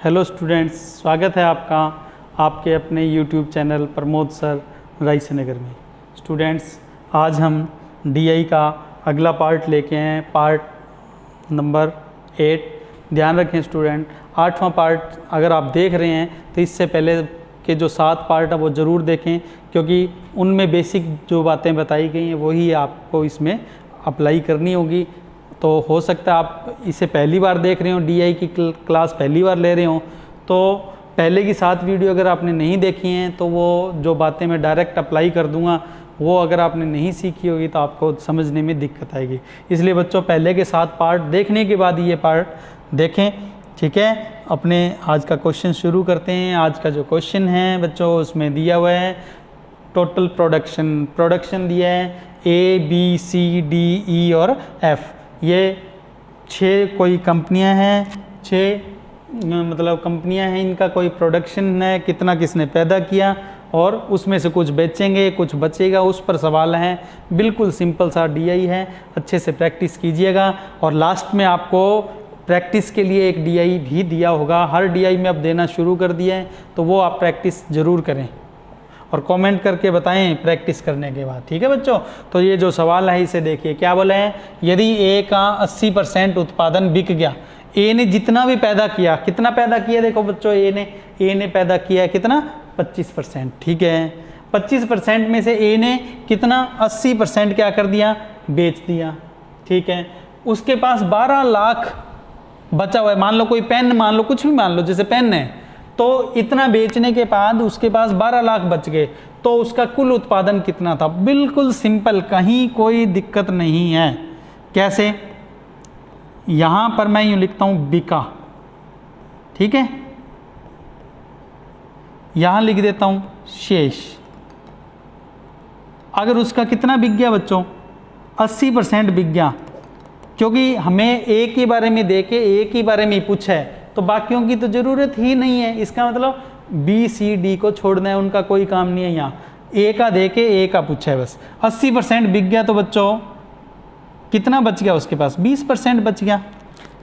Hello students, स्वागत है आपका आपके अपने यूट्यूब चैनल प्रमोद सर रायसेनगर में। स्टूडेंट्स, आज हम डीआई का अगला पार्ट लेके आए हैं, पार्ट नंबर 8। ध्यान रखें स्टूडेंट, 8वां पार्ट अगर आप देख रहे हैं तो इससे पहले के जो 7 पार्ट है वो ज़रूर देखें, क्योंकि उनमें बेसिक जो बातें बताई गई हैं वही आपको इसमें अप्लाई करनी होगी। तो हो सकता है आप इसे पहली बार देख रहे हो, डीआई की क्लास पहली बार ले रहे हो, तो पहले की 7 वीडियो अगर आपने नहीं देखी हैं तो वो जो बातें मैं डायरेक्ट अप्लाई कर दूंगा वो अगर आपने नहीं सीखी होगी तो आपको समझने में दिक्कत आएगी। इसलिए बच्चों, पहले के 7 पार्ट देखने के बाद ये पार्ट देखें, ठीक है। अपने आज का क्वेश्चन शुरू करते हैं। आज का जो क्वेश्चन है बच्चों, उसमें दिया हुआ है टोटल प्रोडक्शन दिया है A B C D E और F। ये 6 कोई कंपनियां हैं, 6 मतलब कंपनियां हैं, इनका कोई प्रोडक्शन है, कितना किसने पैदा किया और उसमें से कुछ बेचेंगे, कुछ बचेगा, उस पर सवाल है। बिल्कुल सिंपल सा डीआई है, अच्छे से प्रैक्टिस कीजिएगा। और लास्ट में आपको प्रैक्टिस के लिए एक डीआई भी दिया होगा, हर डीआई में अब देना शुरू कर दिया है, तो वो आप प्रैक्टिस ज़रूर करें और कमेंट करके बताएं प्रैक्टिस करने के बाद, ठीक है बच्चों। तो ये जो सवाल है इसे देखिए, क्या बोला है, यदि ए का 80% उत्पादन बिक गया, ए ने जितना भी पैदा किया, कितना पैदा किया, देखो बच्चों, ए ने पैदा किया है कितना, 25%, ठीक है। 25% में से ए ने कितना, 80% क्या कर दिया, बेच दिया, ठीक है। उसके पास 12 लाख बचा हुआ है, मान लो कोई पेन, मान लो कुछ भी, मान लो जैसे पेन है, तो इतना बेचने के बाद उसके पास 12 लाख बच गए, तो उसका कुल उत्पादन कितना था। बिल्कुल सिंपल, कहीं कोई दिक्कत नहीं है। कैसे, यहां पर मैं यूं लिखता हूं बिका, ठीक है, यहां लिख देता हूं शेष। अगर उसका कितना बिक गया बच्चों, 80% बिक गया, क्योंकि हमें ए के बारे में देके ए के बारे में ही पूछा है, तो बाकियों की तो ज़रूरत ही नहीं है। इसका मतलब बी सी डी को छोड़ना है, उनका कोई काम नहीं है। यहाँ ए का दे के ए का पूछा है बस। 80% बिक गया, तो बच्चों कितना बच गया उसके पास, 20% बच गया।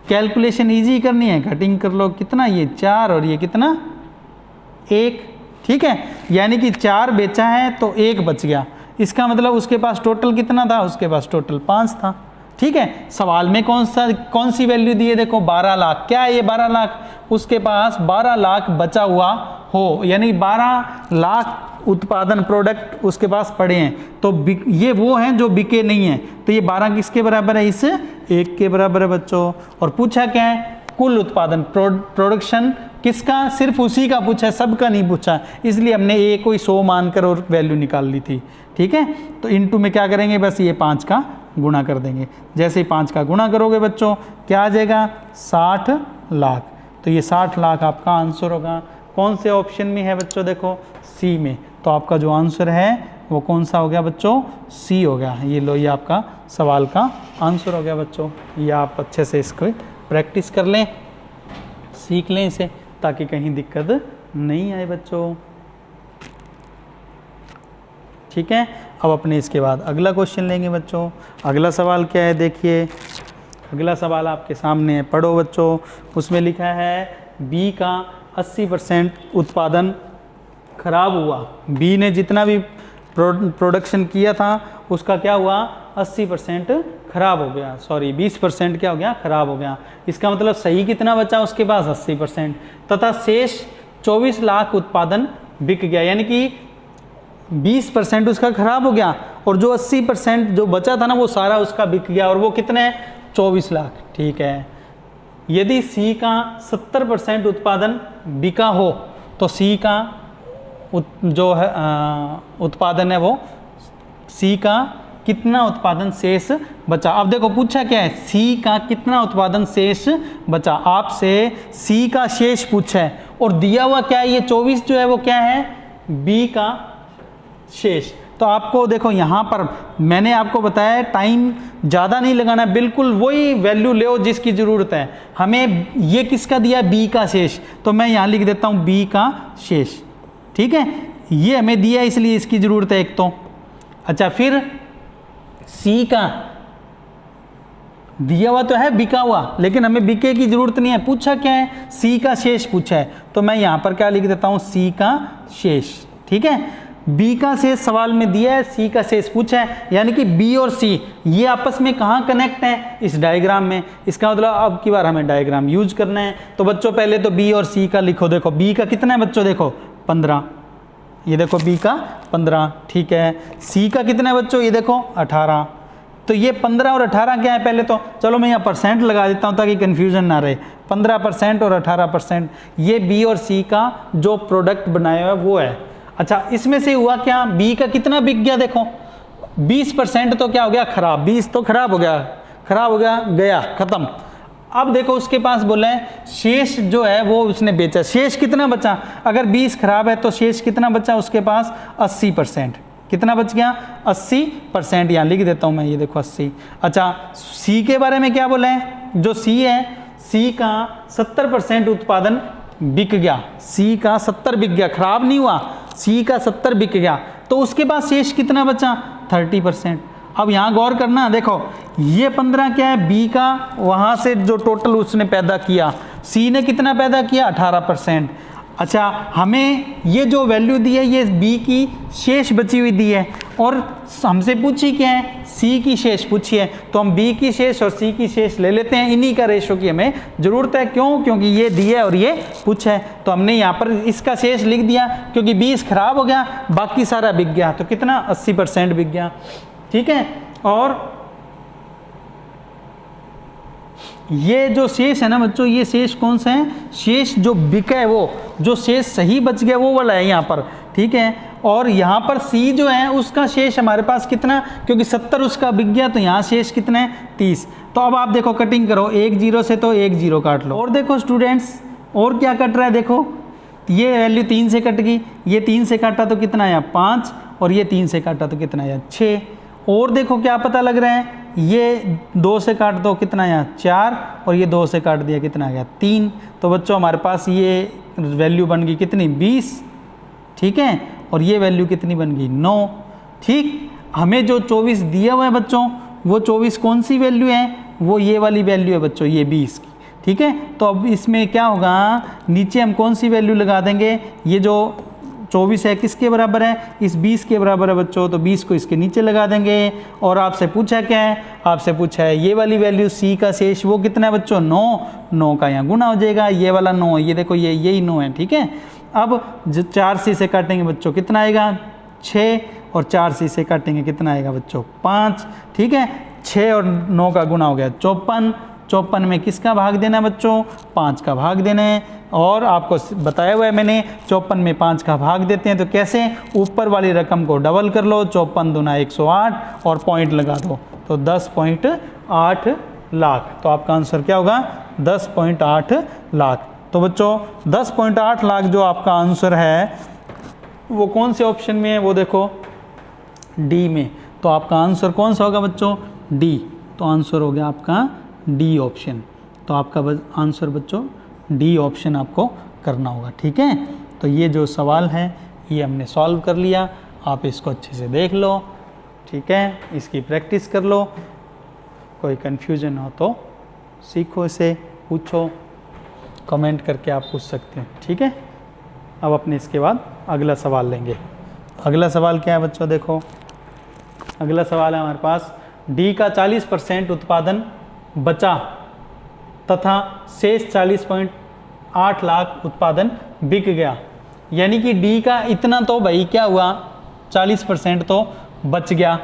कैलकुलेशन इजी करनी है, कटिंग कर लो, कितना, ये 4 और ये कितना, 1, ठीक है। यानी कि 4 बेचा है तो 1 बच गया। इसका मतलब उसके पास टोटल कितना था, उसके पास टोटल 5 था, ठीक है। सवाल में कौन सी वैल्यू दी है, देखो 12 लाख। क्या है ये 12 लाख, उसके पास 12 लाख बचा हुआ हो, यानी 12 लाख उत्पादन प्रोडक्ट उसके पास पड़े हैं, तो ये वो हैं जो बिके नहीं हैं। तो ये 12 किसके बराबर है, इस 1 के बराबर है बच्चों। और पूछा क्या है, कुल उत्पादन प्रोडक्शन किसका, सिर्फ उसी का पूछा है, सबका नहीं पूछा, इसलिए हमने ए को 100 मानकर और वैल्यू निकाल ली थी, ठीक है। तो इनटू में क्या करेंगे, बस ये 5 का गुणा कर देंगे। जैसे ही 5 का गुणा करोगे बच्चों, क्या आ जाएगा, 60 लाख। तो ये 60 लाख आपका आंसर होगा। कौन से ऑप्शन में है बच्चों, देखो सी में। तो आपका जो आंसर है वो कौन सा हो गया बच्चों, सी हो गया। ये लो, ये आपका सवाल का आंसर हो गया बच्चों। ये आप अच्छे से इसको प्रैक्टिस कर लें, सीख लें इसे, ताकि कहीं दिक्कत नहीं आए बच्चों, ठीक है। अब अपने इसके बाद अगला क्वेश्चन लेंगे बच्चों। अगला सवाल क्या है, देखिए अगला सवाल आपके सामने है, पढ़ो बच्चों। उसमें लिखा है बी का 80% उत्पादन खराब हुआ। बी ने जितना भी प्रोडक्शन किया था उसका क्या हुआ, 80% खराब हो गया, सॉरी 20% क्या हो गया, खराब हो गया। इसका मतलब सही कितना बचा उसके पास, 80%, तथा शेष 24 लाख उत्पादन बिक गया। यानी कि 20% उसका खराब हो गया और जो 80% जो बचा था ना वो सारा उसका बिक गया, और वो कितने, 24 लाख, ठीक है। यदि सी का 70% उत्पादन बिका हो तो सी का जो है उत्पादन है वो, सी का कितना उत्पादन शेष बचा। अब देखो पूछा क्या है, सी का कितना उत्पादन शेष बचा, आपसे सी का शेष पूछा है और दिया हुआ क्या है, ये 24 जो है वो क्या है, बी का शेष। तो आपको देखो यहाँ पर मैंने आपको बताया टाइम ज़्यादा नहीं लगाना, बिल्कुल वही वैल्यू ले जिसकी ज़रूरत है। हमें ये किसका दिया, बी का शेष, तो मैं यहाँ लिख देता हूँ बी का शेष, ठीक है। ये हमें दिया इसलिए इसकी ज़रूरत है एक तो। अच्छा, फिर सी का दिया हुआ तो है बिका हुआ, लेकिन हमें बिके की जरूरत नहीं है। पूछा क्या है, सी का शेष पूछा है, तो मैं यहाँ पर क्या लिख देता हूँ, सी का शेष। ठीक है, बी का शेष सवाल में दिया है, सी का शेष पूछा है, यानी कि बी और सी ये आपस में कहाँ कनेक्ट हैं, इस डायग्राम में। इसका मतलब अब की बार हमें डायग्राम यूज करना है। तो बच्चों पहले तो बी और सी का लिखो। देखो बी का कितना है बच्चों, देखो 15, ये देखो बी का 15। ठीक है, सी का कितना है बच्चों, ये देखो 18। तो ये 15 और 18 क्या है, पहले तो चलो मैं यहाँ परसेंट लगा देता हूँ ताकि कन्फ्यूजन ना रहे। 15% और 18%, ये बी और सी का जो प्रोडक्ट बनाया हुआ है वो है। अच्छा, इसमें से हुआ क्या, बी का कितना बिक गया, देखो 20% तो क्या हो गया, खराब। 20 तो खराब हो गया, गया खत्म। अब देखो उसके पास बोला है शेष जो है वो उसने बेचा, शेष कितना बचा, अगर 20 खराब है तो शेष कितना बचा उसके पास, 80%। कितना बच गया, 80%। यहाँ लिख देता हूँ मैं, ये देखो 80। अच्छा, सी के बारे में क्या बोला है, जो सी है, सी का 70% उत्पादन बिक गया, सी का 70 बिक गया, खराब नहीं हुआ, सी का 70 बिक गया, तो उसके पास शेष कितना बचा, 30%। अब यहाँ गौर करना, देखो ये 15 क्या है, बी का वहाँ से जो टोटल उसने पैदा किया, सी ने कितना पैदा किया, 18%। अच्छा, हमें ये जो वैल्यू दी है ये बी की शेष बची हुई दी है, और हमसे पूछी क्या है, सी की शेष पूछी है, तो हम बी की शेष और सी की शेष ले लेते हैं। इन्हीं का रेशो की हमें ज़रूरत है, क्यों, क्योंकि ये दिया है और ये पूछा है, तो हमने यहाँ पर इसका शेष लिख दिया, क्योंकि 20 खराब हो गया, बाकी सारा बिक गया, तो कितना, 80% बिक गया। ठीक है, और ये जो शेष है ना बच्चों, ये शेष कौन सा है, शेष जो बिका है, वो जो शेष सही बच गया वो वाला है यहाँ पर। ठीक है, और यहाँ पर सी जो है उसका शेष हमारे पास कितना, क्योंकि 70 उसका बिक गया, तो यहाँ शेष कितना है, 30। तो अब आप देखो कटिंग करो, 1 0 से तो 1 0 काट लो, और देखो स्टूडेंट्स और क्या कट रहा है, देखो ये वैल्यू 3 से कट गई, ये 3 से काटा तो कितना आया, 5, और ये 3 से काटा तो कितना आया, 6। और देखो क्या पता लग रहा है, ये 2 से काट दो कितना आया, 4, और ये 2 से काट दिया कितना आ गया, 3। तो बच्चों हमारे पास ये वैल्यू बन गई कितनी, 20। ठीक है, और ये वैल्यू कितनी बन गई, 9। ठीक, हमें जो 24 दिया हुआ है बच्चों, वो 24 कौन सी वैल्यू है, वो ये वाली वैल्यू है बच्चों, ये 20 की। ठीक है, तो अब इसमें क्या होगा, नीचे हम कौन सी वैल्यू लगा देंगे, ये जो 24 है किसके बराबर है, इस 20 के बराबर है बच्चों, तो 20 को इसके नीचे लगा देंगे। और आपसे पूछा क्या है, आपसे पूछा है ये वाली वैल्यू सी का शेष वो कितना है बच्चों, 9 का यहाँ गुना हो जाएगा, ये वाला 9, ये देखो ये यही 9 है। ठीक है, अब जो 4 सी से काटेंगे बच्चों कितना आएगा, 6, और 4 सी से काटेंगे कितना आएगा बच्चों, 5। ठीक है, 6 और 9 का गुना हो गया 54। 54 में किसका भाग देना है बच्चों, 5 का भाग देना है, और आपको बताया हुआ है मैंने 54 में 5 का भाग देते हैं, तो कैसे, ऊपर वाली रकम को डबल कर लो, 54 दूना 108 और पॉइंट लगा दो, तो 10.8 लाख। तो आपका आंसर क्या होगा, 10.8 लाख। तो बच्चों 10.8 लाख जो आपका आंसर है वो कौन से ऑप्शन में है, वो देखो डी में। तो आपका आंसर कौन सा होगा बच्चों, डी। तो आंसर हो गया आपका डी ऑप्शन। तो आपका आंसर बच्चों डी ऑप्शन आपको करना होगा। ठीक है, तो ये जो सवाल है ये हमने सॉल्व कर लिया, आप इसको अच्छे से देख लो। ठीक है, इसकी प्रैक्टिस कर लो, कोई कन्फ्यूजन हो तो सीखो, इसे पूछो, कमेंट करके आप पूछ सकते हैं। ठीक है, अब अपने इसके बाद अगला सवाल लेंगे। अगला सवाल क्या है बच्चों, देखो अगला सवाल है हमारे पास, डी का 40% उत्पादन बचा तथा शेष 40.8 लाख उत्पादन बिक गया। यानी कि डी का इतना तो भाई क्या हुआ, 40% तो बच गया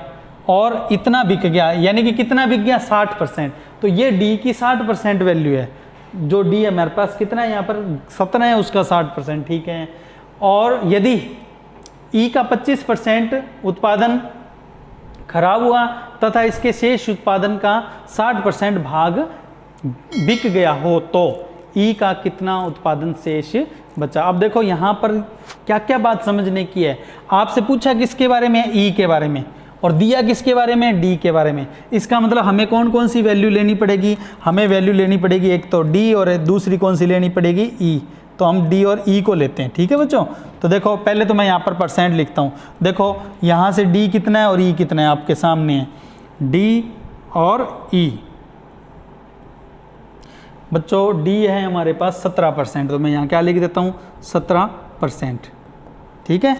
और इतना बिक गया, यानी कि कितना बिक गया, 60%। तो ये डी की 60% वैल्यू है, जो डी है हमारे पास कितना है, यहाँ पर 17 है, उसका 60%। ठीक है, और यदि ई का 25% उत्पादन खराब हुआ तथा इसके शेष उत्पादन का 60% भाग बिक गया हो, तो ई का कितना उत्पादन शेष बचा। अब देखो यहाँ पर क्या क्या बात समझने की है, आपसे पूछा किसके बारे में, ई के बारे में, और दिया किसके बारे में, डी के बारे में। इसका मतलब हमें कौन कौन सी वैल्यू लेनी पड़ेगी, हमें वैल्यू लेनी पड़ेगी एक तो डी, और दूसरी कौन सी लेनी पड़ेगी, ई। तो हम डी और ई को लेते हैं। ठीक है बच्चों, तो देखो पहले तो मैं यहाँ पर परसेंट लिखता हूँ। देखो यहाँ से डी कितना है और ई कितना है, आपके सामने है, डी और ई। बच्चों डी है हमारे पास 17%, तो मैं यहाँ क्या लिख देता हूँ 17%, ठीक है।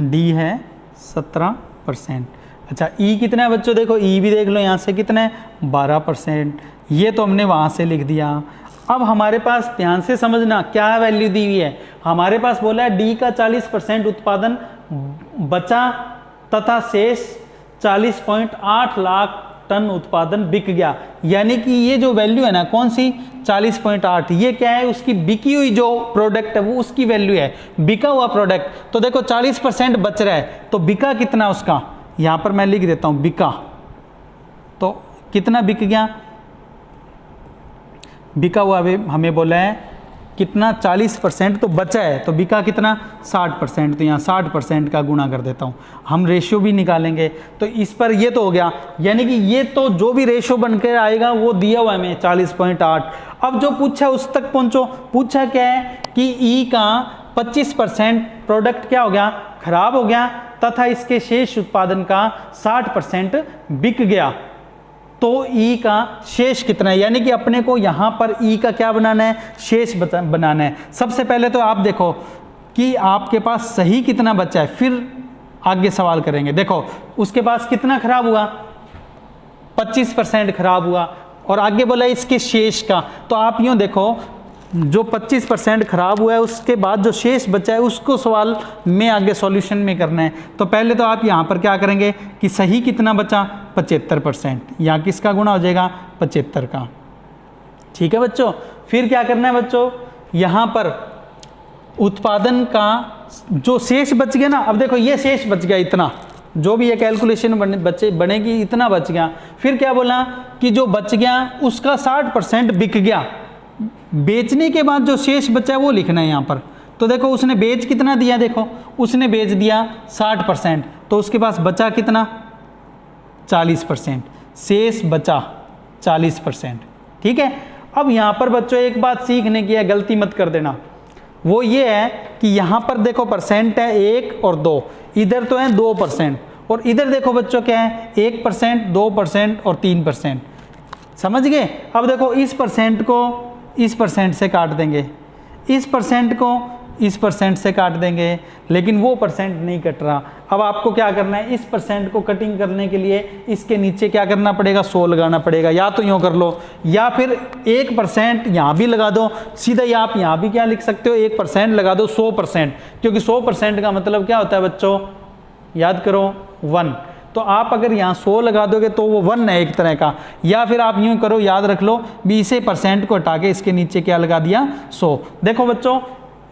डी है 17%। अच्छा ई कितना है बच्चों, देखो ई भी देख लो यहाँ से कितना है 12%, ये तो हमने वहाँ से लिख दिया। अब हमारे पास ध्यान से समझना क्या वैल्यू दी हुई है, हमारे पास बोला है डी का 40% उत्पादन बचा तथा शेष 40.8 लाख टन उत्पादन बिक गया। यानी कि ये जो वैल्यू है ना कौन सी 40.8, ये क्या है उसकी बिकी हुई जो प्रोडक्ट है वो उसकी वैल्यू है, बिका हुआ प्रोडक्ट। तो देखो 40% बच रहा है तो बिका कितना उसका, यहाँ पर मैं लिख देता हूँ बिका, तो कितना बिक गया, बिका हुआ हमें बोला है कितना 40%, तो बचा है तो बिका कितना 60%, तो यहाँ 60% का गुणा कर देता हूँ। हम रेशियो भी निकालेंगे तो इस पर ये तो हो गया, यानी कि ये तो जो भी रेशियो बनकर आएगा वो दिया हुआ है हमें 40.8। अब जो पूछा है उस तक पहुँचो, पूछा क्या है कि ई का 25% प्रोडक्ट क्या हो गया खराब हो गया तथा इसके शेष उत्पादन का 60% बिक गया, तो ई का शेष कितना है, यानी कि अपने को यहाँ पर ई का क्या बनाना है, शेष बनाना है। सबसे पहले तो आप देखो कि आपके पास सही कितना बचा है, फिर आगे सवाल करेंगे। देखो उसके पास कितना खराब हुआ 25% खराब हुआ, और आगे बोला इसके शेष का, तो आप यूँ देखो जो 25% खराब हुआ है उसके बाद जो शेष बचा है उसको सवाल में आगे सॉल्यूशन में करना है। तो पहले तो आप यहाँ पर क्या करेंगे कि सही कितना बचा 75%, यहाँ किसका गुणा हो जाएगा 75 का, ठीक है बच्चों। फिर क्या करना है बच्चों, यहाँ पर उत्पादन का जो शेष बच गया ना, अब देखो ये शेष बच गया इतना, जो भी ये कैलकुलेशन बनेगी इतना बच गया। फिर क्या बोला कि जो बच गया उसका 60% बिक गया, बेचने के बाद जो शेष बचा है वो लिखना है यहाँ पर। तो देखो उसने बेच कितना दिया, देखो उसने बेच दिया 60%, तो उसके पास बचा कितना 40%, शेष बचा 40%, ठीक है। अब यहाँ पर बच्चों एक बात सीखने की है, गलती मत कर देना, वो ये है कि यहाँ पर देखो परसेंट है 1 और 2, इधर तो है 2%, और इधर देखो बच्चों क्या है 1%, 2% और 3%, समझ गए। अब देखो इस परसेंट को इस परसेंट से काट देंगे, इस परसेंट को इस परसेंट से काट देंगे, लेकिन वो परसेंट नहीं कट रहा। अब आपको क्या करना है, इस परसेंट को कटिंग करने के लिए इसके नीचे क्या करना पड़ेगा 100 लगाना पड़ेगा, या तो यूँ कर लो या फिर 1% यहाँ भी लगा दो, सीधा ही आप यहाँ भी क्या लिख सकते हो 1% लगा दो 100%, क्योंकि 100% का मतलब क्या होता है बच्चों, याद करो 1, तो आप अगर यहाँ 100 लगा दोगे तो वो 1 है एक तरह का, या फिर आप यूँ करो याद रख लो 20% को हटा के इसके नीचे क्या लगा दिया 100। देखो बच्चों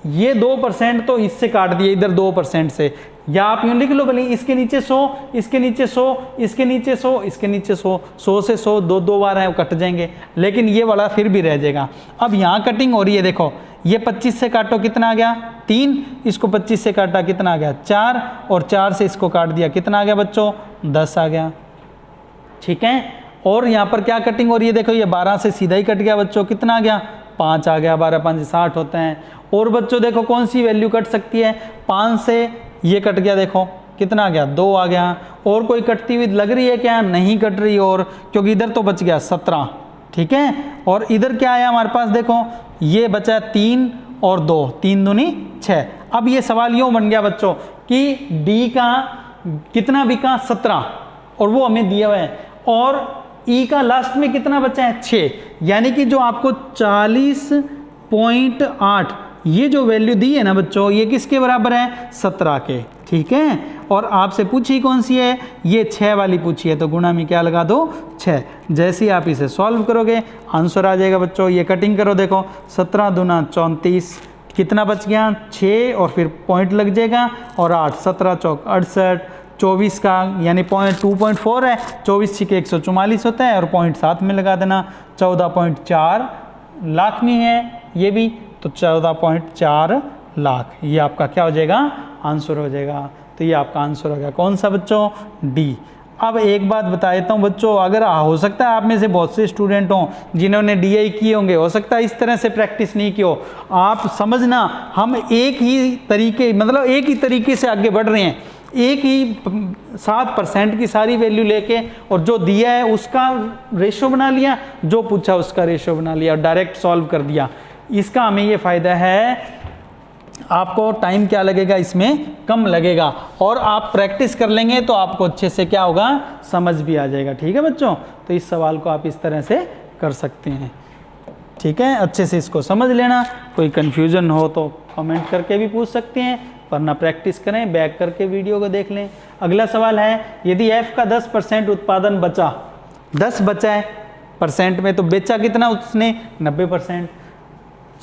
ये 2% तो इससे काट दिए इधर 2% से, या आप यूँ लिख लो भले इसके नीचे 100, इसके नीचे 100, इसके नीचे 100, इसके नीचे 100, 100 से 100 दो बार है वो कट जाएंगे, लेकिन ये वाला फिर भी रह जाएगा। अब यहाँ कटिंग हो रही है, देखो ये 25 से काटो कितना आ गया 3, इसको 25 से काटा कितना आ गया 4, और 4 से इसको काट दिया कितना आ गया बच्चों 10 आ गया, ठीक है। और यहाँ पर क्या कटिंग हो रही है, देखो ये 12 से सीधा ही कट गया बच्चों, कितना आ गया 5 आ गया, 12 5 60 होते हैं। और बच्चों देखो कौन सी वैल्यू कट सकती है, 5 से ये कट गया, देखो कितना आ गया 2 आ गया। और कोई कटती हुई लग रही है क्या, नहीं कट रही, और क्योंकि इधर तो बच गया 17, ठीक है। और इधर क्या आया हमारे पास, देखो ये बचा 3 और 2, 3 दूनी 6। अब ये सवाल यूँ बन गया बच्चों कि डी का कितना बिका 17 और वो हमें दिया हुआ है, और ई का लास्ट में कितना बचा है 6, यानी कि जो आपको 40.8 ये जो वैल्यू दी है ना बच्चों, ये किसके बराबर है 17 के, ठीक है। और आपसे पूछी कौन सी है, ये 6 वाली पूछी है, तो गुणा में क्या लगा दो 6। जैसे ही आप इसे सॉल्व करोगे आंसर आ जाएगा बच्चों। ये कटिंग करो, देखो 17 दूना 34, कितना बच गया 6, और फिर पॉइंट लग जाएगा, और 8 17 चौक 68, 24 का यानी 2.4 है, 24 छिके 144 होता है, और पॉइंट साथ में लगा देना, 14.4 लाख में है ये भी, तो 14.4 लाख, ये आपका क्या हो जाएगा आंसर हो जाएगा। तो ये आपका आंसर हो गया कौन सा बच्चों, डी। अब एक बात बता देता हूँ बच्चों, अगर हो सकता है आप में से बहुत से स्टूडेंट हों जिन्होंने डीआई किए होंगे, हो सकता है इस तरह से प्रैक्टिस नहीं की हो। आप समझना हम एक ही तरीके से आगे बढ़ रहे हैं, एक ही 7% की सारी वैल्यू लेके और जो दिया है उसका रेशो बना लिया, जो पूछा उसका रेशो बना लिया और डायरेक्ट सॉल्व कर दिया। इसका हमें ये फ़ायदा है, आपको टाइम क्या लगेगा इसमें, कम लगेगा, और आप प्रैक्टिस कर लेंगे तो आपको अच्छे से क्या होगा, समझ भी आ जाएगा। ठीक है बच्चों, तो इस सवाल को आप इस तरह से कर सकते हैं। ठीक है, अच्छे से इसको समझ लेना, कोई कन्फ्यूज़न हो तो कमेंट करके भी पूछ सकते हैं, वरना प्रैक्टिस करें, बैक करके वीडियो को देख लें। अगला सवाल है, यदि f का 10% उत्पादन बचा, 10 बचा है परसेंट में, तो बेचा कितना उसने, 90%।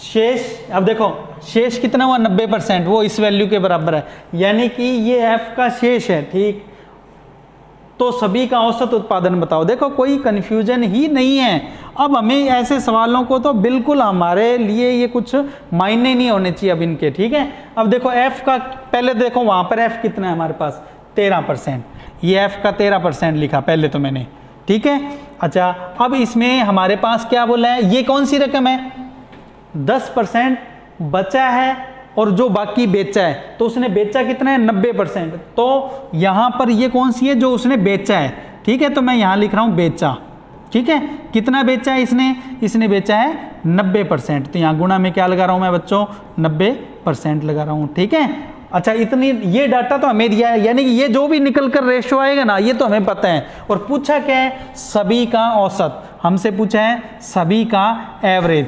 शेष, अब देखो शेष कितना हुआ, 90%, वो इस वैल्यू के बराबर है, यानी कि ये f का शेष है। ठीक, तो सभी का औसत उत्पादन बताओ। देखो कोई कन्फ्यूजन ही नहीं है। अब हमें ऐसे सवालों को तो बिल्कुल हमारे लिए ये कुछ मायने नहीं होने चाहिए अब इनके। ठीक है, अब देखो f का, पहले देखो वहाँ पर f कितना है हमारे पास, 13%, ये f का 13% लिखा पहले तो मैंने। ठीक है, अच्छा अब इसमें हमारे पास क्या बोला है, ये कौन सी रकम है, 10% बचा है और जो बाकी बेचा है, तो उसने बेचा कितना है, 90%, तो यहाँ पर ये कौन सी है, जो उसने बेचा है। ठीक है, तो मैं यहाँ लिख रहा हूँ बेचा। ठीक है, कितना बेचा है इसने बेचा है 90%, तो यहाँ गुणा में क्या लगा रहा हूँ मैं बच्चों, 90% लगा रहा हूँ। ठीक है, अच्छा इतनी ये डाटा तो हमें दिया है, यानी कि ये जो भी निकल कर रेशो आएगा ना, ये तो हमें पता है। और पूछा क्या है, सभी का औसत, हमसे पूछा है सभी का एवरेज।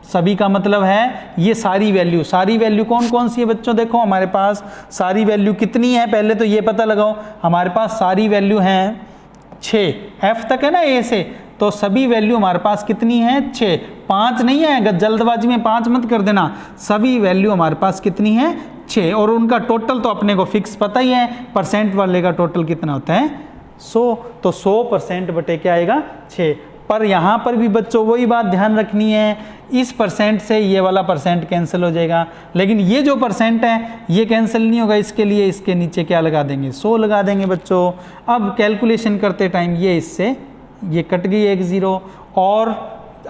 सभी का मतलब है ये सारी वैल्यू कौन कौन सी है बच्चों, देखो हमारे पास सारी वैल्यू कितनी है, पहले तो ये पता लगाओ। हमारे पास सारी वैल्यू हैं 6, f तक है ना a से, तो सभी वैल्यू हमारे पास कितनी है, 6, 5 नहीं आएगा, जल्दबाजी में 5 मत कर देना। सभी वैल्यू हमारे पास कितनी है, 6, और उनका टोटल तो अपने को फिक्स पता ही है, परसेंट वाले का टोटल कितना होता है, 100, तो 100% बटे क्या आएगा, 6। पर यहाँ पर भी बच्चों वही बात ध्यान रखनी है, इस परसेंट से ये वाला परसेंट कैंसिल हो जाएगा, लेकिन ये जो परसेंट है ये कैंसिल नहीं होगा, इसके लिए इसके नीचे क्या लगा देंगे, 100 लगा देंगे बच्चों। अब कैलकुलेशन करते टाइम ये इससे ये कट गई 1 0, और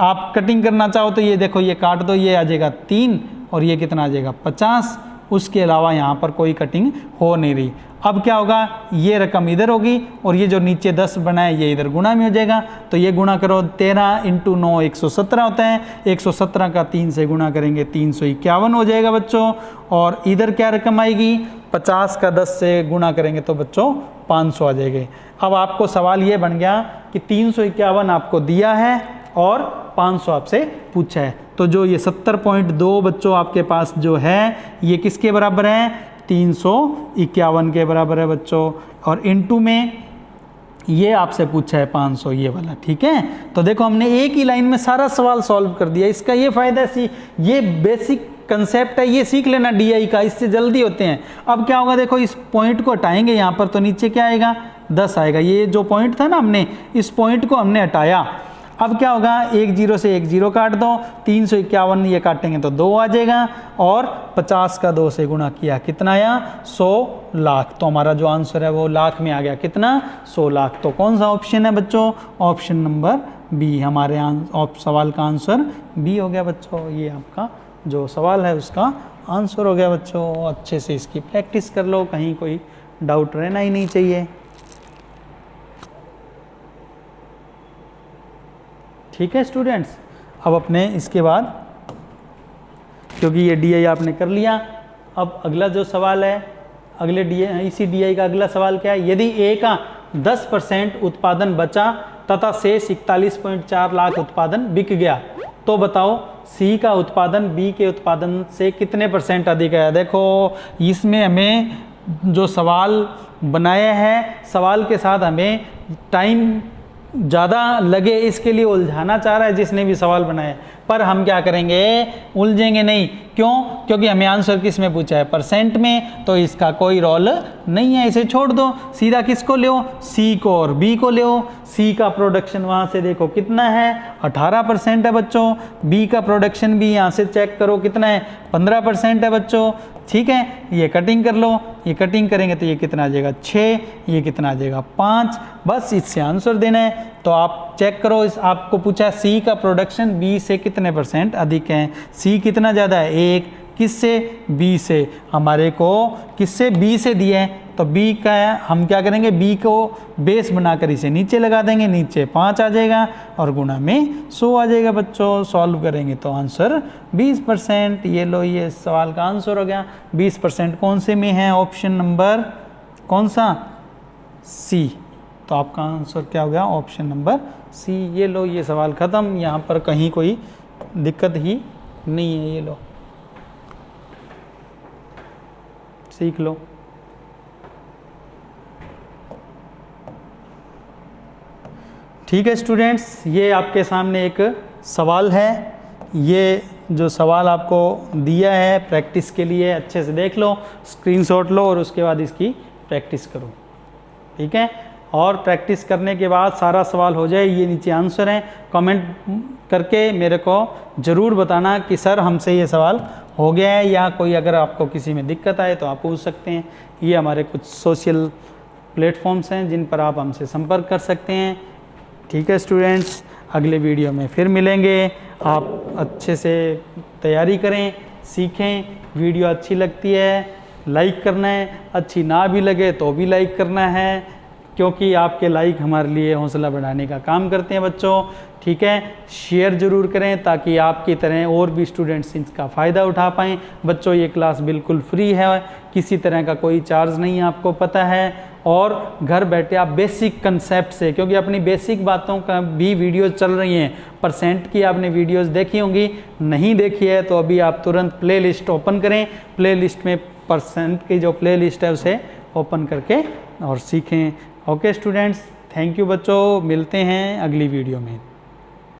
आप कटिंग करना चाहो तो ये देखो ये काट दो, ये आ जाएगा 3 और ये कितना आ जाएगा 50, उसके अलावा यहाँ पर कोई कटिंग हो नहीं रही। अब क्या होगा, ये रकम इधर होगी और ये जो नीचे 10 बना है ये इधर गुणा में हो जाएगा, तो ये गुणा करो, 13 × 9 117 होता है, 117 का 3 से गुणा करेंगे 351 हो जाएगा बच्चों। और इधर क्या रकम आएगी, 50 का 10 से गुणा करेंगे तो बच्चों 500 आ जाएंगे। अब आपको सवाल ये बन गया कि 351 आपको दिया है और 500 आपसे पूछा है, तो जो ये 70.2 बच्चों आपके पास जो है ये किसके बराबर है, 351 के बराबर है बच्चों, और इनटू में ये आपसे पूछा है 500 ये वाला। ठीक है, तो देखो हमने एक ही लाइन में सारा सवाल सॉल्व कर दिया। इसका ये फ़ायदा है, ये बेसिक कंसेप्ट है, ये सीख लेना DI का, इससे जल्दी होते हैं। अब क्या होगा, देखो इस पॉइंट को हटाएंगे यहाँ पर, तो नीचे क्या आएगा, 10 आएगा। ये जो पॉइंट था ना, हमने इस पॉइंट को हमने हटाया। अब क्या होगा, 1 0 से 1 0 काट दो, 351 ये काटेंगे तो 2 आ जाएगा, और 50 का 2 से गुणा किया, कितना आया, 100 लाख। तो हमारा जो आंसर है वो लाख में आ गया, कितना, 100 लाख। तो कौन सा ऑप्शन है बच्चों, ऑप्शन नंबर बी, हमारे सवाल का आंसर बी हो गया बच्चों। ये आपका जो सवाल है उसका आंसर हो गया बच्चों। अच्छे से इसकी प्रैक्टिस कर लो, कहीं कोई डाउट रहना ही नहीं चाहिए। ठीक है स्टूडेंट्स, अब अपने इसके बाद, क्योंकि ये DI आपने कर लिया, अब अगला जो सवाल है, अगले इसी DI का अगला सवाल क्या है, यदि A का 10% उत्पादन बचा तथा शेष 41.4 लाख उत्पादन बिक गया, तो बताओ C का उत्पादन B के उत्पादन से कितने % अधिक है। देखो इसमें हमें जो सवाल बनाया है, सवाल के साथ हमें टाइम ज़्यादा लगे इसके लिए उलझाना चाह रहा है जिसने भी सवाल बनाया, पर हम क्या करेंगे, उलझेंगे नहीं। क्यों, क्योंकि हमें आंसर किस में पूछा है, परसेंट में, तो इसका कोई रोल नहीं है, इसे छोड़ दो, सीधा किसको ले, C को और B को ले। C का प्रोडक्शन वहाँ से देखो कितना है, 18% है बच्चों। B का प्रोडक्शन भी यहाँ से चेक करो कितना है, 15% है बच्चों। ठीक है, ये कटिंग कर लो, ये कटिंग करेंगे तो ये कितना आ जाएगा, 6, ये कितना आ जाएगा, 5। बस इससे आंसर देना है। तो आप चेक करो, इस आपको पूछा C का प्रोडक्शन B से कितने % अधिक है, C कितना ज़्यादा है, 1, किससे, बी से। हमारे को किससे, बी से दिया है, तो बी का हम क्या करेंगे, बी को बेस बनाकर इसे नीचे लगा देंगे, नीचे 5 आ जाएगा और गुणा में 100 आ जाएगा बच्चों। सॉल्व करेंगे तो आंसर 20%। ये लो, ये सवाल का आंसर हो गया। 20% कौन से में है, ऑप्शन नंबर कौन सा, सी। तो आपका आंसर क्या हो गया, ऑप्शन नंबर सी। ये लो, ये सवाल ख़त्म। यहाँ पर कहीं कोई दिक्कत ही नहीं है। ये लो, सीख लो। ठीक है स्टूडेंट्स, ये आपके सामने एक सवाल है। ये जो सवाल आपको दिया है प्रैक्टिस के लिए अच्छे से देख लो, स्क्रीनशॉट लो और उसके बाद इसकी प्रैक्टिस करो। ठीक है, और प्रैक्टिस करने के बाद सारा सवाल हो जाए, ये नीचे आंसर हैं, कमेंट करके मेरे को ज़रूर बताना कि सर हमसे ये सवाल हो गया है, या कोई अगर आपको किसी में दिक्कत आए तो आप पूछ सकते हैं। ये हमारे कुछ सोशल प्लेटफॉर्म्स हैं जिन पर आप हमसे संपर्क कर सकते हैं। ठीक है स्टूडेंट्स, अगले वीडियो में फिर मिलेंगे। आप अच्छे से तैयारी करें, सीखें। वीडियो अच्छी लगती है लाइक करना है, अच्छी ना भी लगे तो भी लाइक करना है, क्योंकि आपके लाइक हमारे लिए हौसला बढ़ाने का काम करते हैं बच्चों। ठीक है, शेयर ज़रूर करें ताकि आपकी तरह और भी स्टूडेंट्स इसका फ़ायदा उठा पाएँ। बच्चों ये क्लास बिल्कुल फ्री है, किसी तरह का कोई चार्ज नहीं है, आपको पता है। और घर बैठे आप बेसिक कंसेप्ट से, क्योंकि अपनी बेसिक बातों का भी वीडियोस चल रही हैं, परसेंट की आपने वीडियोस देखी होंगी, नहीं देखी है तो अभी आप तुरंत प्लेलिस्ट ओपन करें, प्लेलिस्ट में परसेंट की जो प्लेलिस्ट है उसे ओपन करके और सीखें। ओके स्टूडेंट्स, थैंक यू बच्चों, मिलते हैं अगली वीडियो में।